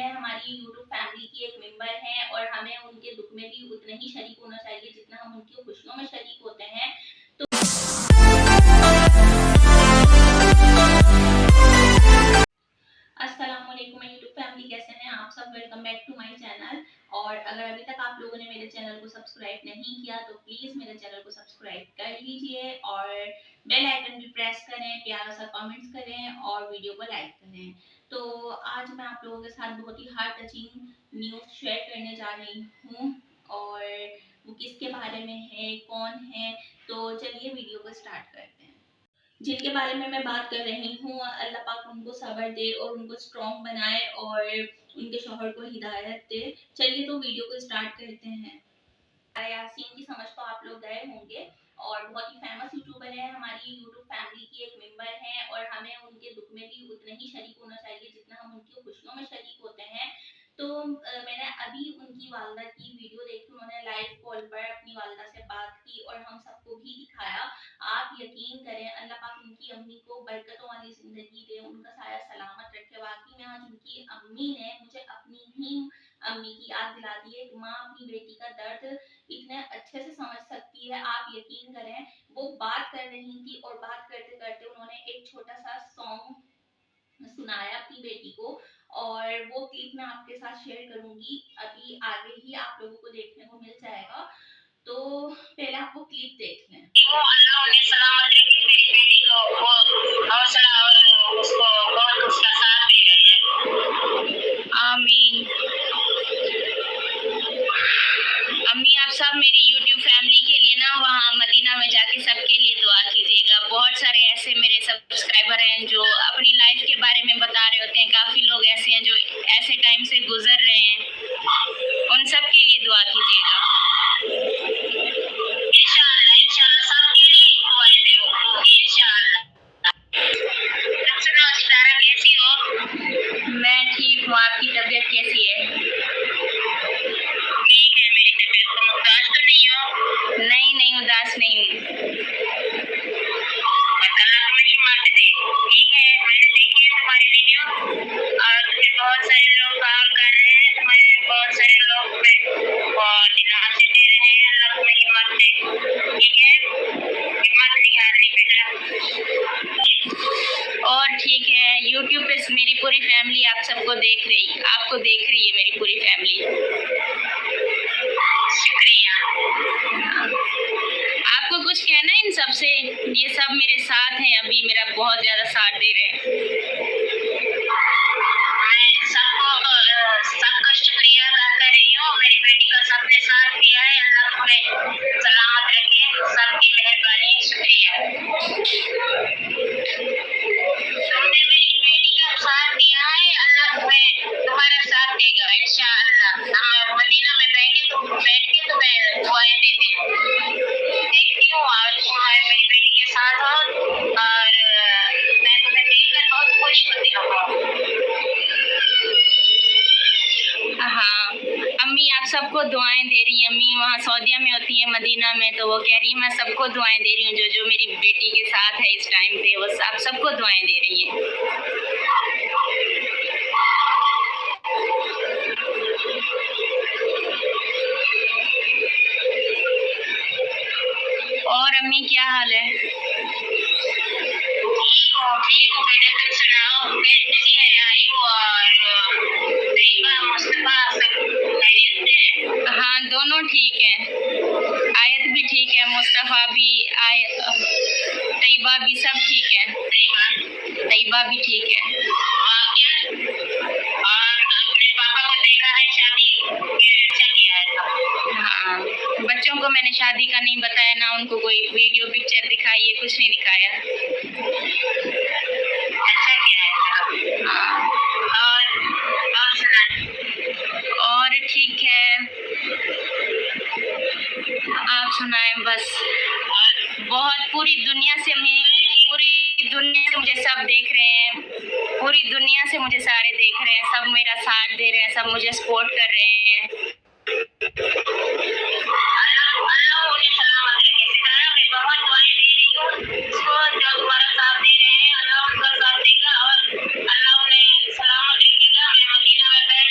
है, हमारी YouTube family की एक मेंबर हैं और हमें उनके दुख में भी उतना ही शरीक होना चाहिए जितना हम उनकी खुशियों में शरीक होते हैं। तो अस्सलाम वालेकुम यूट्यूब फैमिली, कैसे हैं आप सब? Welcome back to my channel. और अगर अभी तक आप लोगों ने मेरे चैनल को सब्सक्राइब नहीं किया तो प्लीज़ मेरे चैनल को सब्सक्राइब कर लीजिए और बेल आइकन भी प्रेस करें, प्यारा सा कमेंट्स करें और वीडियो को लाइक करें। तो आज मैं आप लोगों के साथ बहुत ही हार्ट टचिंग न्यूज़ शेयर करने जा रही हूँ और वो किसके बारे में है, कौन है, तो चलिए वीडियो को स्टार्ट करते हैं। जिनके बारे में मैं बात कर रही हूँ, अल्लाह पाक उनको सब्र दे और उनको स्ट्रॉन्ग बनाए और उनके शौहर को हिदायत दे। चलिए तो वीडियो को स्टार्ट करते हैं। यासीन की समझ तो आप लोग गए होंगे और बहुत ही फेमस यूट्यूबर है, हमारी यूट्यूब फैमिली की एक मेंबर हैं और हमें उनके दुख में भी उतना ही शरीक होना चाहिए जितना हम उनकी खुशियों में शरीक होते हैं। तो मैंने अभी उनकी वालदा की वीडियो देखी, उन्होंने लाइव कॉल पर अपनी वालदा से बात की और हम सबको भी दिखाया। आप यकीन करें, अल्लाह पाक उनकी अम्मी को बरकतों वाली ज़िंदगी दे, उनका साया सलामत रखे। वाक़ई में आज उनकी अम्मी ने मुझे अपनी ही अम्मी की याद दिला दी है कि माँ अपनी बेटी का दर्द इतने अच्छे से समझ सकती है। आप यकीन करें, वो बात कर रही थी और बात करते-करते उन्होंने एक छोटा-सा सॉन्ग सुनाया अपनी बेटी को और वो क्लिप मैं आपके साथ शेयर करूँगी। अभी आगे ही आप लोगों को देखने को मिल जाएगा। तो पहले आप वो क्लिप देख लें। वो अल्लाह उन्हें सलामत रखे, मेरी बेटी को वो हौसला और उसको बहुत उसका साथ दे रहे हैं। आमीन। अम्मी, आप सब मेरी YouTube फैमिली के लिए ना वहाँ मदीना में जाके सबके लिए दुआ कीजिएगा। बहुत सारे ऐसे मेरे सब्सक्राइबर हैं जो अपनी लाइफ के बारे में बता रहे होते हैं। काफ़ी लोग ऐसे हैं जो ऐसे टाइम से गुजर रहे हैं, उन सब के लिए दुआ कीजिएगा। इंशाअल्लाह इंशाअल्लाह सबके लिए दुआएं दो इंशाअल्लाह। तुम सुनाओ सितारा, कैसी हो? मैं ठीक हूँ, आपकी तबीयत कैसी है? ठीक है मेरी तबीयत। तुम उदास तो नहीं हो? नहीं नहीं, उदास नहीं हूँ। अल्लाह तुम्हें हिम्मत दे। ठीक है, मैंने देखी है तुम्हारी वीडियो और तुम्हें बहुत सारे लोग काम कर रहे हैं, तुम्हें बहुत सारे लोग बहुत दिलासे दे रहे हैं। अल्लाह तुम्हें हिम्मत दे। ठीक है, हिम्मत नहीं हारनी बेटा। और ठीक है, YouTube पे मेरी पूरी फैमिली आप सबको देख रही, आपको देख रही है मेरी पूरी फैमिली। शुक्रिया। आपको कुछ कहना है इन सब से? ये सब मेरे साथ हैं, अभी मेरा बहुत ज्यादा साथ दे रहे हैं। मैं सबका शुक्रिया अदा कर रही हूँ। मेरी बेटी का सबने साथ दिया है। अल्लाह तुम्हें सलामत रखे, सबकी मेहरबानी। शुक्रिया। तुमने मेरी बेटी का साथ दिया है, अल्लाह तुम्हें तुम्हारा साथ देगा इंशाअल्लाह। हम मदीना में बैठ के तुम्हें दुआएं देते हैं। देखती हूँ आज तुम्हारे मेरी बेटी के साथ हो और मैं तुम्हें देखकर बहुत खुश होती हूँ। हाँ अम्मी, आप सबको दुआएं दे रही हैं। अम्मी वहाँ सऊदीया में होती है, मदीना में, तो वो कह रही है मैं सबको दुआएं दे रही हूँ जो जो मेरी बेटी के साथ है इस टाइम पे, वो आप सबको दुआएं दे रही हैं। और अम्मी क्या हाल है? ठीक हूँ बेटा, तुम सुनाओ? कैसी है आयु और तैयबा मुस्तफा, सब खैरियत से? हाँ दोनों ठीक हैं, आयत भी ठीक है, मुस्तफा भी, तैयबा भी, सब ठीक है। तैयबा भी ठीक है। वाह क्या! और अपने पापा को देखा है, शादी अच्छा किया है तो? हाँ, बच्चों को मैंने शादी का नहीं बताया ना, उनको कोई वीडियो पिक्चर दिखाई है, कुछ नहीं दिखाया। अच्छा किया है। हाँ, और सुनाएं? और ठीक है, आप सुनाएं बस। बहुत पूरी दुनिया से मुझे सब देख रहे हैं, पूरी दुनिया से मुझे सारे देख रहे हैं, सब मेरा साथ दे रहे हैं, सब मुझे सपोर्ट कर रहे हैं। अल्लाह उन्हें सलामत रखे। सितारा, मैं बहुत दुआएं दे रही हूँ उसको, जो तुम्हारा साथ दे रहे हैं, अल्लाह उनका साथ देगा और अल्लाह उन्हें सलामत रखेगा। मैं मदीना में बैठ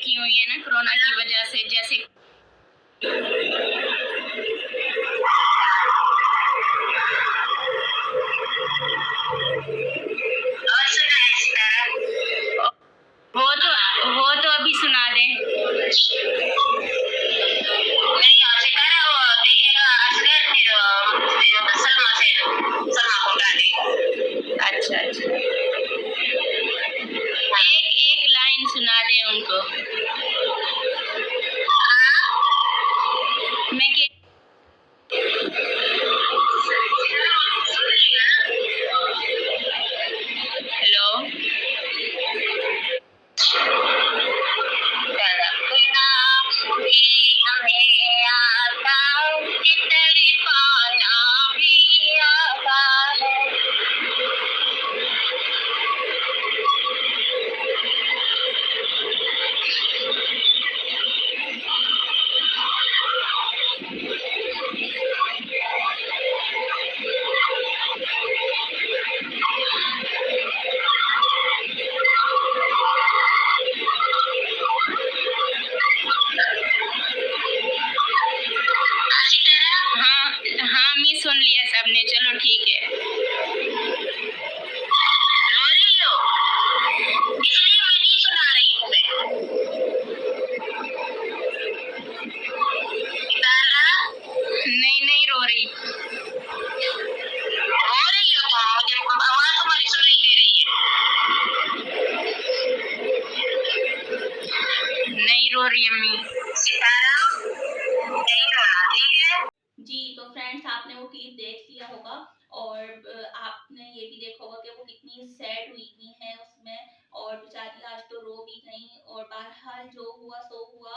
रखी हुई है ना कोरोना की वजह से, जैसे और सुना है सितारा? वो तो अभी सुना दें। नहीं सितारा वो देखेगा असगर, फिर सलमा से सलमा को डाले। अच्छा अच्छा, एक लाइन सुना दे उनको। मैं के हेलो, हमें आता इतनी पाना भी आता है। हाँ हाँ, मैं सुन लिया सबने, चलो ठीक है। रो रही हो? इसलिए मैं नहीं सुना रही हूँ मैं। सितारा? नहीं नहीं रो रही। रो रही हो तुम? मुझे आवाज तुम्हारी सुनाई दे रही है। नहीं रो रही अम्मी। सितारा नहीं रोना, ठीक है? जी, तो फ्रेंड्स आपने वो क्लिप देख लिया होगा और आपने ये भी देखा होगा कि वो कितनी सैड हुई हुई हैं उसमें, और बेचारी आज तो रो भी गई। और बहरहाल जो हुआ सो हुआ,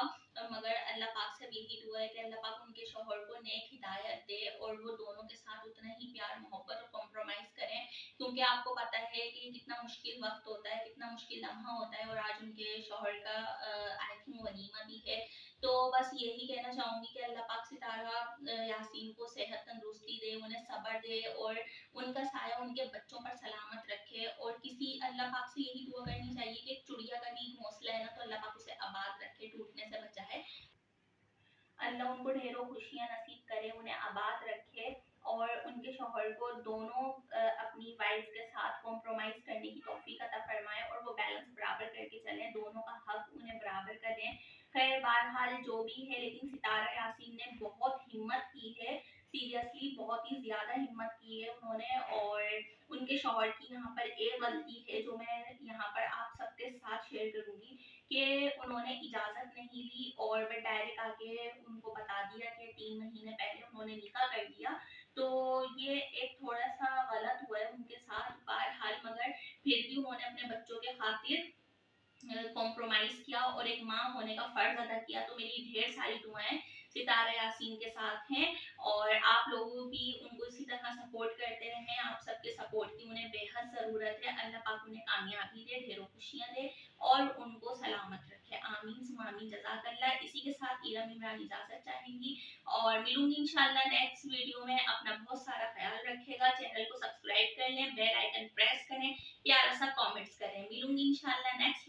मगर अल्लाह पाक से भी यही दुआ है कि अल्लाह पाक उनके शौहर को नेक हिदायत दे और वो दोनों के साथ उतना ही प्यार मोहब्बत और कॉम्प्रोमाइज़ करें, क्योंकि आपको पता है कि कितना मुश्किल वक्त होता है, कितना मुश्किल लम्हा होता है। और आज उनके शौहर का आई थिंक वलीमा भी है। तो बस यही कहना चाहूँगी कि अल्लाह पाक सितारा यासीन को सेहत तंदुरुस्ती दे, उन्हें सब्र दे और उनका साया उनके बच्चों पर सलामत रखे। और किसी अल्लाह पाक से यही दुआ करनी चाहिए कि एक चिड़िया का भी घोंसला है ना, तो अल्लाह पाक उसे आबाद रखे, टूटने से बचाए। अल्लाह उनको ढेरों खुशियाँ नसीब करे, उन्हें आबाद रखे और उनके शौहर को दोनों अपनी वाइफ के साथ कॉम्प्रोमाइज़ करने की तौफीक अता फरमाए और वो बैलेंस बराबर करके चलें, दोनों का हक उन्हें बराबर करें। खैर बहरहाल जो भी है, लेकिन सितारा यासीन ने बहुत हिम्मत की है, सीरियसली बहुत ही ज़्यादा हिम्मत की है उन्होंने। और उनके शौहर की यहाँ पर एक गलती है जो मैं यहाँ पर आप सबके साथ शेयर करूँगी कि उन्होंने इजाज़त नहीं ली और मैं डायरेक्ट आके उनको बता दिया कि 3 महीने पहले उन्होंने निकाह कर दिया। तो ये एक थोड़ा-सा गलत हुआ है उनके साथ बहरहाल, मगर फिर भी उन्होंने अपने बच्चों के खातिर कॉम्प्रोमाइज़ किया और एक माँ होने का फ़र्ज़ अदा किया। तो मेरी ढेर सारी दुआएँ सितारा यासीन के साथ हैं और आप लोग भी उनको इसी तरह सपोर्ट करते रहें। आप सबके सपोर्ट की उन्हें बेहद ज़रूरत है। अल्लाह पाक उन्हें कामयाबी दे, ढेरों खुशियाँ दे और उनको सलामत रखे। आमीन सुम्मा आमीन, जज़ाकल्लाह। इसी के साथ इरम इमरान इजाज़त चाहेंगी और मिलूँगी इंशाअल्लाह नेक्स्ट वीडियो में। अपना बहुत सारा ख्याल रखिएगा, चैनल को सब्सक्राइब कर लें, बेल आइकन प्रेस करें, प्यारा सा कमेंट्स करें। मिलूँगी इंशाअल्लाह नेक्स्ट